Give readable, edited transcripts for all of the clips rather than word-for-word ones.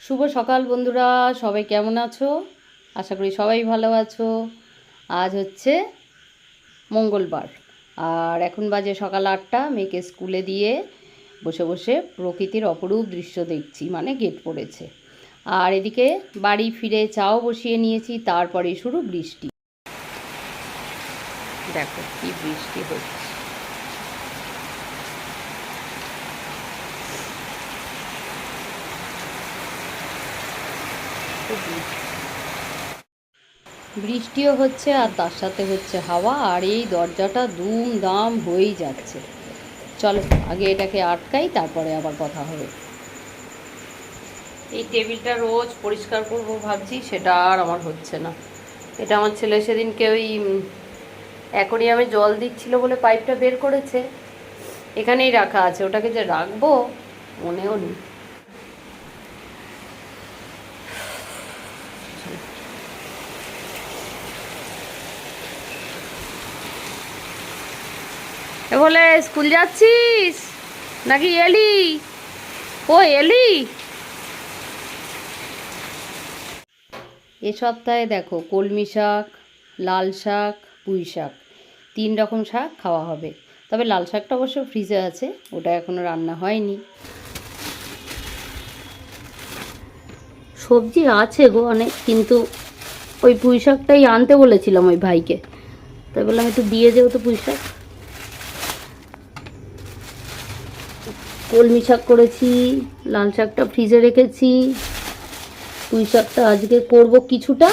শুভ সকাল বন্ধুরা, সবাই কেমন আছো? আশা করি সবাই ভালো আছো। আজ হচ্ছে মঙ্গলবার আর এখন বাজে সকাল 8টা। মেয়েকে স্কুলে দিয়ে বসে বসে প্রকৃতির অপরূপ দৃশ্য দেখছি, মানে গেট পড়েছে। আর এদিকে বাড়ি ফিরে চাও বসিয়ে নিয়েছি, তারপরে শুরু বৃষ্টি। দেখো কি বৃষ্টি হচ্ছে। বৃষ্টিও হচ্ছে আর তার সাথে হচ্ছে হাওয়া, আর এই দরজাটা দুম দাম হয়েই যাচ্ছে। চলো আগে এটাকে আটকাই, তারপরে আবার কথা হবে। এই টেবিলটা রোজ পরিষ্কার করব ভাবছি, সেটা আর আমার হচ্ছে না। এটা আমার ছেলে সেদিনকে ওই অ্যাকোরিয়ামে জল দিচ্ছিল বলে পাইপটা বের করেছে, এখানেই রাখা আছে। ওটাকে যে রাখবো মনেও নেই। এ বলে স্কুল যাচ্ছিস নাকি এলি? ও এলি? এ সপ্তাহে দেখো কলমি শাক, লাল শাক, পুঁই শাক, 3 রকম শাক খাওয়া হবে। তবে লাল শাকটা অবশ্য ফ্রিজে আছে, ওটা এখনও রান্না হয়নি। সবজি আছে গো অনেক, কিন্তু ওই পুঁই শাকটাই আনতে বলেছিলাম ওই ভাইকে, তাই বললাম একটু দিয়ে যেও তো পুঁই শাক। কলমি শাক করেছি, লাল শাকটা ফ্রিজে রেখেছি, পুঁই শাকটা আজকে করব কিছুটা।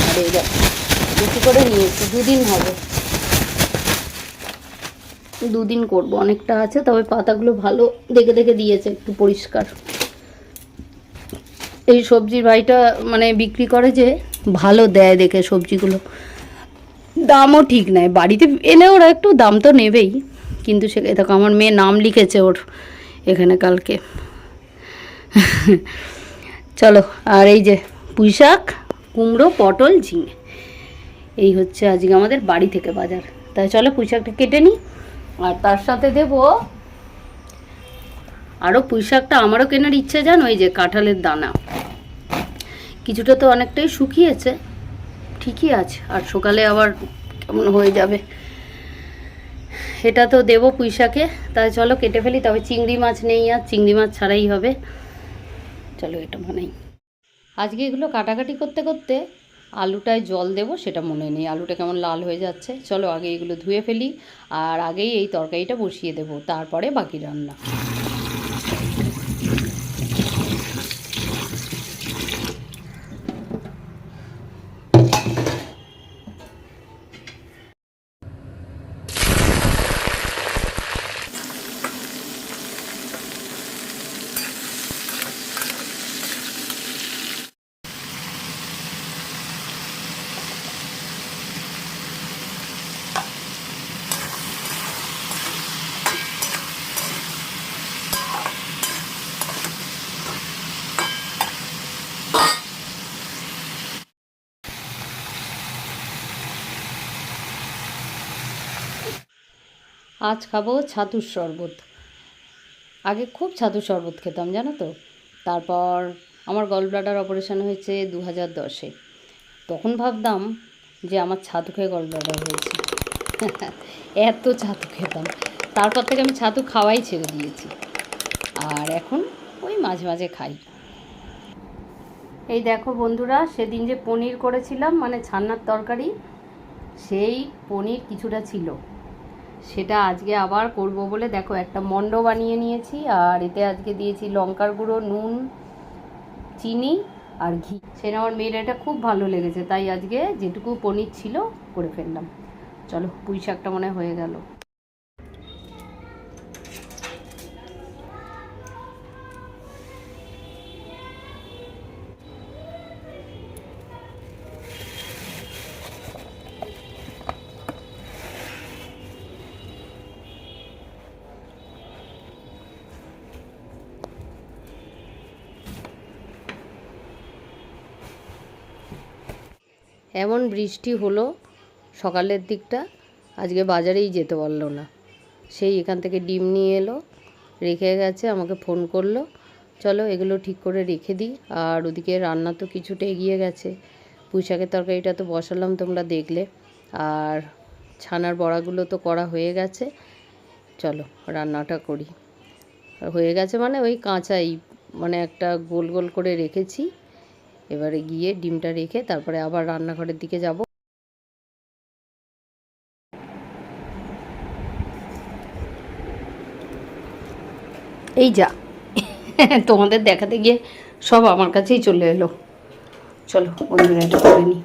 আর এই বেশি করে নিয়েছি, 2 দিন হবে, 2 দিন করব। অনেকটা আছে, তবে পাতাগুলো ভালো দেখে দেখে দিয়েছে, একটু পরিষ্কার। এই সবজির ভাইটা মানে বিক্রি করে যে, ভালো দেয় দেখে সবজিগুলো, দামও ঠিক নেয়। বাড়িতে এলে ওরা একটু দাম তো নেবেই, কিন্তু সে দেখো আমার মেয়ে নাম লিখেছে ওর এখানে কালকে। চলো, আর এই যে পুঁই শাক, কুমড়ো, পটল, ঝিঙে, এই হচ্ছে আজকে আমাদের বাড়ি থেকে বাজার। তাই চলো পুঁই শাকটা কেটে নিই। আর তার সাথে দেব আরও পুঁই শাকটা আমারও কেনার ইচ্ছে, জানো, এই যে কাঁঠালের দানা কিছুটা তো অনেকটাই শুকিয়েছে, ঠিকই আছে, আর সকালে আবার কেমন হয়ে যাবে। এটা তো দেবো পুঁই শাকে। তাই চলো কেটে ফেলি। তবে চিংড়ি মাছ নেই, আর চিংড়ি মাছ ছাড়াই হবে। চলো এটা বানাই। আজকে এগুলো কাটাকাটি করতে করতে আলুটায় জল দেবো সেটা মনে নেই, আলুটা কেমন লাল হয়ে যাচ্ছে। চলো আগে এগুলো ধুয়ে ফেলি, আর আগেই এই তরকারিটা বসিয়ে দেবো, তারপরে বাকি রান্না। আজ খাবো ছাতুর শরবত। আগে খুব ছাতুর শরবত খেতাম, জানো তো। তারপর আমার গল ব্লাডার অপারেশন হয়েছে 2010-এ। তখন ভাবতাম যে আমার ছাতু খেয়ে গল ব্লাডার হয়েছে। এত ছাতু খেতাম। তারপর থেকে আমি ছাতু খাওয়াই ছেড়ে দিয়েছি, আর এখন ওই মাঝে মাঝে খাই। এই দেখো বন্ধুরা, সেদিন যে পনির করেছিলাম, মানে ছানার তরকারি, সেই পনির কিছুটা ছিল, সেটা আজকে আবার করব বলে দেখো একটা মণ্ড বানিয়ে নিয়েছি। আর এতে আজকে দিয়েছি লঙ্কার গুঁড়ো, নুন, চিনি আর ঘি। সেটা আমার মেয়ের এটা খুব ভালো লেগেছে, তাই আজকে যেটুকু পনির ছিল করে ফেললাম। চলো পুঁই শাকটা মনে হয়ে গেল। এমন বৃষ্টি হলো সকালের দিকটা, আজকে বাজারেই যেতে পারলো না। সেই এখান থেকে ডিম নিয়ে এলো, রেখে গেছে, আমাকে ফোন করলো চলো এগুলো ঠিক করে রেখে দিই। আর ওদিকে রান্না তো কিছুটা এগিয়ে গেছে, পুঁই শাকের তরকারিটা তো বসালাম তোমরা দেখলে, আর ছানার বড়াগুলো তো করা হয়ে গেছে। চলো রান্নাটা করি। হয়ে গেছে মানে ওই কাঁচাই, মানে একটা গোল গোল করে রেখেছি। এবারে গিয়ে ডিমটা রেখে তারপরে আবার রান্নাঘরের দিকে যাব। এই যা তোমাদের দেখাতে গিয়ে সব আমার কাছেই চলে এলো। চলো বন্ধুরা এটা করে নিই।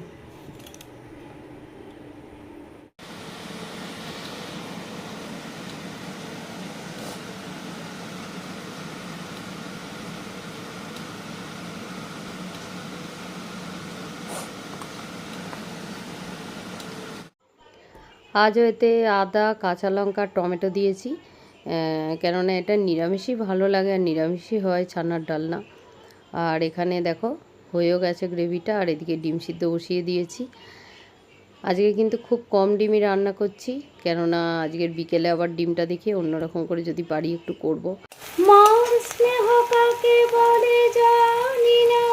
আজও এতে আদা, কাঁচা লঙ্কা, টমেটো দিয়েছি, কেননা এটা নিরামিষই ভালো লাগে, আর নিরামিষই হয় ছানার ডালনা। আর এখানে দেখো হয়েও গেছে গ্রেভিটা, আর এদিকে ডিম সিদ্ধ বসিয়ে দিয়েছি। আজকে কিন্তু খুব কম ডিমই রান্না করছি, কেননা আজকের বিকেলে আবার ডিমটা দেখে অন্যরকম করে যদি পারি একটু করব। মার স্নেহ কাকে বলে জানি না,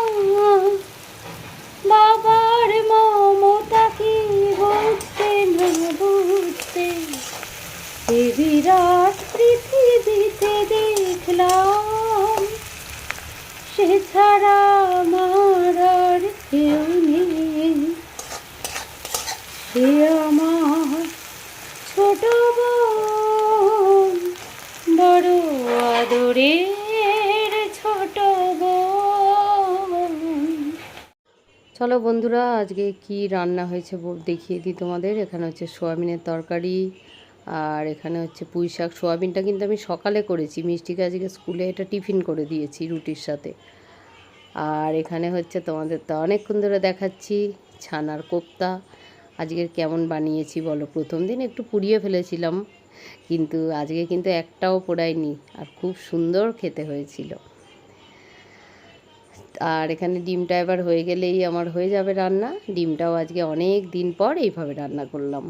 বাবার মমতা কি বুঝতে না বুঝতে, এ বিরাট পৃথিবীতে দেখলাম সে ছাড়া আমার আর কেউ নেই, সে আমার ছোট বোন, বড় আদরের ছোট বোন। চলো বন্ধুরা আজকে কি রান্না হয়েছে দেখিয়ে দিই তোমাদের। এখানে হচ্ছে সোয়াবিনের তরকারি, আর এখানে হচ্ছে পুঁই শাক। সোয়াবিনটা কিন্তু আমি সকালে করেছি, মিষ্টিকে আজকে স্কুলে এটা টিফিন করে দিয়েছি রুটির সাথে। আর এখানে হচ্ছে তোমাদের তো অনেকক্ষণ ধরে দেখাচ্ছি ছানার কোপ্তা। আজকের কেমন বানিয়েছি বলো। প্রথম দিন একটু পুড়িয়ে ফেলেছিলাম, কিন্তু আজকে কিন্তু একটাও পোড়ায়নি, আর খুব সুন্দর খেতে হয়েছিল। আর এখানে ডিমটা এবার হয়ে গেলেই আমার হয়ে যাবে রান্না। ডিমটাও আজকে অনেক দিন পর এইভাবে রান্না করলাম।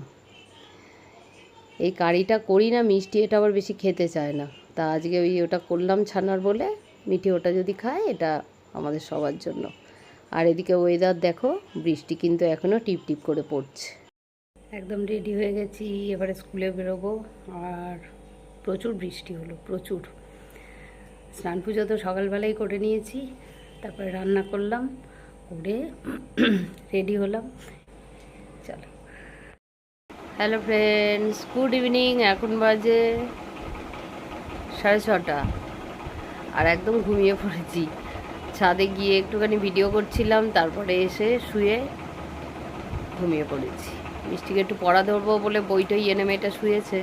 এই কারিটা করি না, মিষ্টি এটা আবার বেশি খেতে চায় না, তা আজকে ওই ওটা করলাম ছানার বলে। মিঠি ওটা যদি খায় এটা আমাদের সবার জন্য। আর এদিকে ওয়েদার দেখো, বৃষ্টি কিন্তু এখনও টিপ টিপ করে পড়ছে। একদম রেডি হয়ে গেছি, এবারে স্কুলে বেরোবো। আর প্রচুর বৃষ্টি হলো, প্রচুর। স্নান পুজো তো সকালবেলাই করে নিয়েছি, তারপরে রান্না করলাম, করে রেডি হলাম। চলো। Hello friends, good evening. এখন বাজে 6:30, আর একদম ঘুমিয়ে পড়েছি। ছাদে গিয়ে একটুখানি ভিডিও করছিলাম, তারপরে এসে শুয়ে ঘুমিয়ে পড়েছি। মিষ্টিকে একটু পড়া ধরবো বলে বইটাই এনে মেয়েটা শুয়েছে,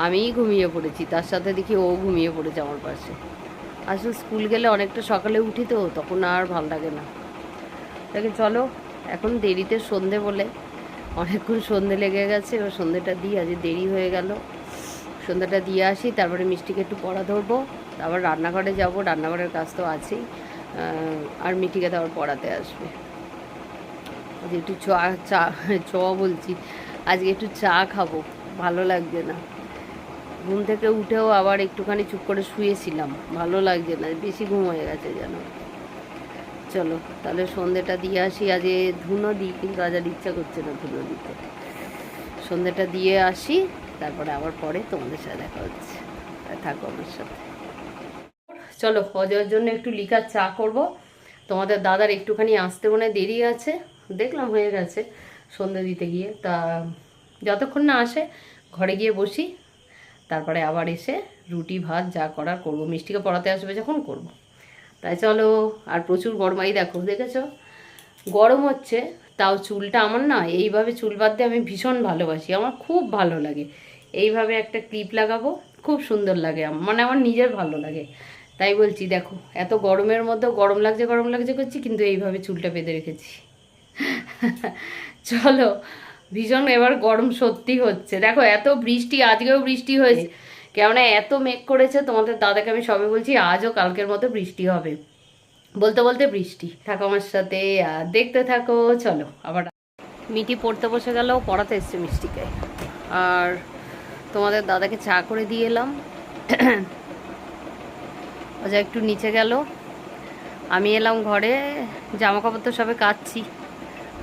আমিই ঘুমিয়ে পড়েছি, তার সাথে দেখি ও ঘুমিয়ে পড়েছে আমার পাশে। আসলে স্কুল গেলে অনেকটা সকালে উঠি তো, তখন আর ভাল লাগে না। তাকে চলো এখন দেরিতে সন্ধে বলে অনেকক্ষণ সন্ধে লেগে গেছে, এবার সন্ধেটা দিই, আজ দেরি হয়ে গেল। সন্ধ্যাটা দিয়ে আসি, তারপরে মিষ্টিকে একটু পড়া ধরবো, তারপর রান্নাঘরে যাব, রান্নাঘরের কাজ তো আছেই। আর মিঠিকে তারপর পড়াতে আসবে। আজকে একটু চা বলছি, আজকে একটু চা খাবো, ভালো লাগছে না। ঘুম থেকে উঠেও আবার একটুখানি চুপ করে শুয়েছিলাম, ভালো লাগছে না, বেশি ঘুম হয়ে গেছে যেন। চলো তাহলে সন্ধ্যেটা দিয়ে আসি। আজ ধুনো দিই, কিন্তু আজ আর ইচ্ছা করছে না ধুনো দিতে। সন্ধ্যেটা দিয়ে আসি, তারপরে আবার পরে তোমাদের সাথে দেখা হচ্ছে। থাকো আমার সাথে। চলো অজয়ের জন্য একটু লিকার চা করব। তোমাদের দাদার একটুখানি আসতে মনে দেরি আছে, দেখলাম হয়ে গেছে সন্ধ্যে দিতে গিয়ে। তা যতক্ষণ না আসে ঘরে গিয়ে বসি, তারপরে আবার এসে রুটি ভাত যা করার করবো। মিষ্টিকে পড়াতে আসবে যখন করব। তাই চলো। আর প্রচুর গরমাই দেখো, দেখেছো গরম হচ্ছে, তাও চুলটা আমার না এইভাবে চুল বাঁধতে আমি ভীষণ ভালোবাসি, আমার খুব ভালো লাগে। এইভাবে একটা ক্লিপ লাগাবো, খুব সুন্দর লাগে, মানে আমার নিজের ভালো লাগে। তাই বলছি দেখো, এত গরমের মধ্যেও গরম লাগছে করছি, কিন্তু এইভাবে চুলটা বেঁধে রেখেছি। চলো, ভীষণ এবার গরম সত্যি হচ্ছে। দেখো এত বৃষ্টি, আজকেও বৃষ্টি হয়েছে, কেননা এত মেঘ করেছে। তোমাদের দাদাকে আমি সবে বলছি আজও কালকের মতো বৃষ্টি হবে, বলতে বলতে বৃষ্টি। থাকো আমার সাথে আর দেখতে থাকো। চলো আবার মিটি পড়তে বসে গেল, পড়াতে এসছে মিষ্টিকে। আর তোমাদের দাদাকে চা করে দিয়ে এলাম। অজয় একটু নিচে গেল, আমি এলাম ঘরে। জামা কাপড় তো সবে কাচছি,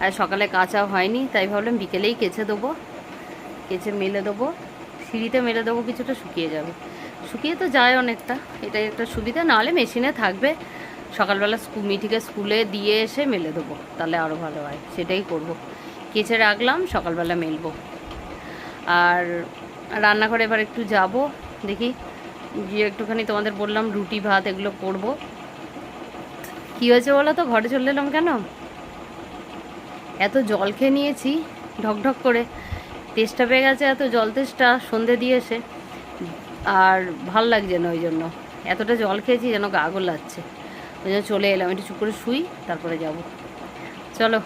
আর সকালে কাচা হয়নি, তাই ভাবলাম বিকেলেই কেচে দেবো, কেচে মেলে দেবো, সিঁড়িতে মেলে দেবো, কিছুটা শুকিয়ে যাবে। শুকিয়ে তো যায় অনেকটা, এটাই একটা সুবিধা। নাহলে মেশিনে থাকবে, সকালবেলা মিঠিকে স্কুলে দিয়ে এসে মেলে দেবো, তাহলে আরও ভালো হয়, সেটাই করব। কেচে রাখলাম, সকালবেলা মেলবো। আর রান্নাঘরে এবার একটু যাব, দেখি গিয়ে একটুখানি তোমাদের বললাম রুটি ভাত এগুলো করব। কী হয়েছে বলো তো, ঘরে চলে এলাম কেন, এত জল খেয়ে নিয়েছি ঢকঢক করে, তেষ্টা পেয়ে গেছে, এত জল তেষ্টা সন্ধে দিয়ে এসে, আর ভাল লাগছে না, ওই জন্য এতটা জল খেয়েছি যেন গা গোলাচ্ছে, ওই জন্য চলে এলাম, একটু চুপ করে শুই, তারপরে যাব। চলো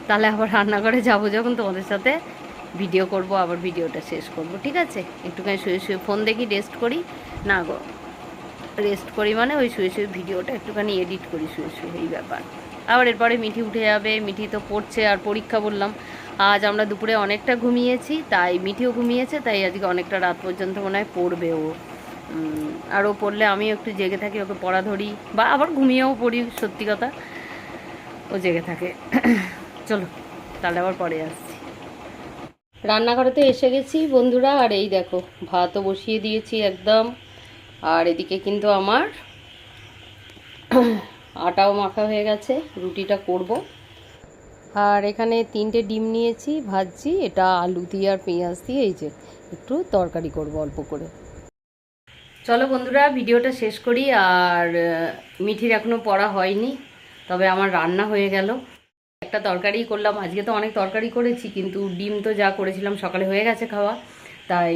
তাহলে আবার রান্নাঘরে যাব যখন, তোমাদের সাথে ভিডিও করব, আবার ভিডিওটা শেষ করব, ঠিক আছে? একটুখানি শুয়ে শুয়ে ফোন দেখি, রেস্ট করি, না গো রেস্ট করি মানে ওই শুয়ে শুয়ে ভিডিওটা একটুখানি এডিট করি শুয়ে শুয়ে, এই ব্যাপার। আবার এরপরে মিঠি উঠে যাবে, মিঠি তো পড়ছে, আর পরীক্ষা বললাম। আজ আমরা দুপুরে অনেকটা ঘুমিয়েছি, তাই মিঠিও ঘুমিয়েছে, তাই আজকে অনেকটা রাত পর্যন্ত মনে হয় পড়বে ও। আর ও পড়লে আমিও একটু জেগে থাকি, ওকে পড়া ধরি, বা আবার ঘুমিয়েও পড়ি, সত্যি কথা ও জেগে থাকে। চলো তাহলে আবার পরে আসছি। রান্নাঘরেতে এসে গেছি বন্ধুরা, আর এই দেখো ভাতও বসিয়ে দিয়েছি একদম, আর এদিকে কিন্তু আমার আটাও মাখা হয়ে গেছে, রুটিটা করব। আর এখানে 3টে ডিম নিয়েছি, ভাজছি, এটা আলু দিয়ে আর পেঁয়াজ দিয়ে এই যে একটু তরকারি করব অল্প করে। চলো বন্ধুরা ভিডিওটা শেষ করি। আর মিঠির এখনও পড়া হয়নি, তবে আমার রান্না হয়ে গেল। একটা তরকারি করলাম, আজকে তো অনেক তরকারি করেছি, কিন্তু ডিম তো যা করেছিলাম সকালে হয়ে গেছে খাওয়া, তাই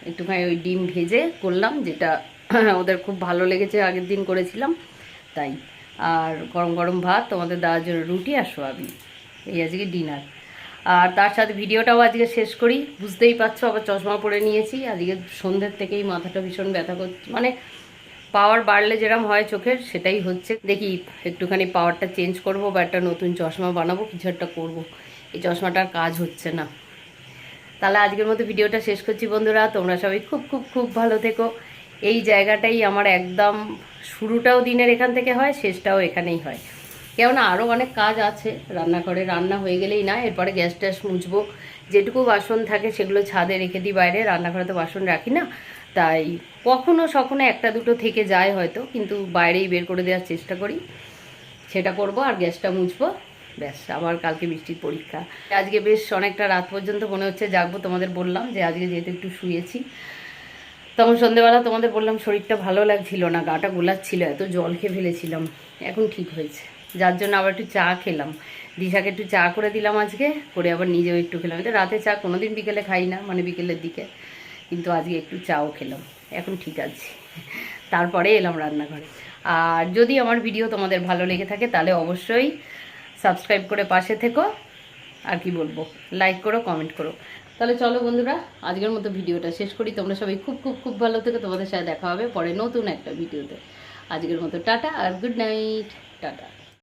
একটুখানি ওই ডিম ভেজে করলাম, যেটা ওদের খুব ভালো লেগেছে, আগের দিন করেছিলাম তাই। আর গরম গরম ভাত, তোমাদের দেওয়ার জন্য রুটি আর সোয়াবিন, এই আজকে ডিনার। আর তার সাথে ভিডিওটাও আজকে শেষ করি। বুঝতেই পারছো আবার চশমা পরে নিয়েছি, আজকে সন্ধ্যের থেকেই মাথাটা ভীষণ ব্যথা করছে, মানে পাওয়ার বাড়লে যেরকম হয় চোখের, সেটাই হচ্ছে। দেখি একটুখানি পাওয়ারটা চেঞ্জ করব, বা একটা নতুন চশমা বানাবো, কিছু একটা করবো, এই চশমাটার কাজ হচ্ছে না। তাহলে আজকের মতো ভিডিওটা শেষ করছি বন্ধুরা, তোমরা সবাই খুব খুব খুব ভালো থেকো। এই জায়গাটাই আমার একদম, শুরুটাও দিনের এখান থেকে হয়, শেষটাও এখানেই হয়, কেননা আরও অনেক কাজ আছে রান্নাঘরে। রান্না হয়ে গেলেই না, এরপরে গ্যাস ট্যাস মুছবো, যেটুকু বাসন থাকে সেগুলো ছাদে রেখে দিই, বাইরে রান্নাঘরে তো বাসন রাখি না, তাই কখনো সখনো একটা দুটো থেকে যায় হয়তো, কিন্তু বাইরেই বের করে দেওয়ার চেষ্টা করি, সেটা করব। আর গ্যাসটা মুছবো, ব্যাস। আবার কালকে বৃষ্টির পরীক্ষা, আজকে বেশ অনেকটা রাত পর্যন্ত মনে হচ্ছে জাগবো। তোমাদের বললাম যে আজকে যেহেতু একটু শুয়েছি, তখন সন্ধেবেলা তোমাদের বললাম শরীরটা ভালো লাগছিল না, গাটা গোলাচ্ছিল, এত জল খেয়ে ফেলেছিলাম, এখন ঠিক হয়েছে, যার জন্য আবার একটু চা খেলাম। দিশাকে একটু চা করে দিলাম আজকে, করে আবার নিজেও একটু খেলাম। এটা রাতে চা কোনোদিন বিকেলে খাই না, মানে বিকেলের দিকে, কিন্তু আজকে একটু চাও খেলাম, এখন ঠিক আছে। তারপরে এলাম রান্নাঘরে। আর যদি আমার ভিডিও তোমাদের ভালো লেগে থাকে তাহলে অবশ্যই সাবস্ক্রাইব করে পাশে থেকো, আর কি বলবো, লাইক করো, কমেন্ট করো। তাহলে চলো বন্ধুরা আজকের মতো ভিডিওটা শেষ করি। তোমরা সবাই খুব খুব খুব ভালো থেকো, তোমাদের সাথে দেখা হবে পরে নতুন একটা ভিডিওতে। আজকের মতো টাটা আর গুড নাইট, টাটা।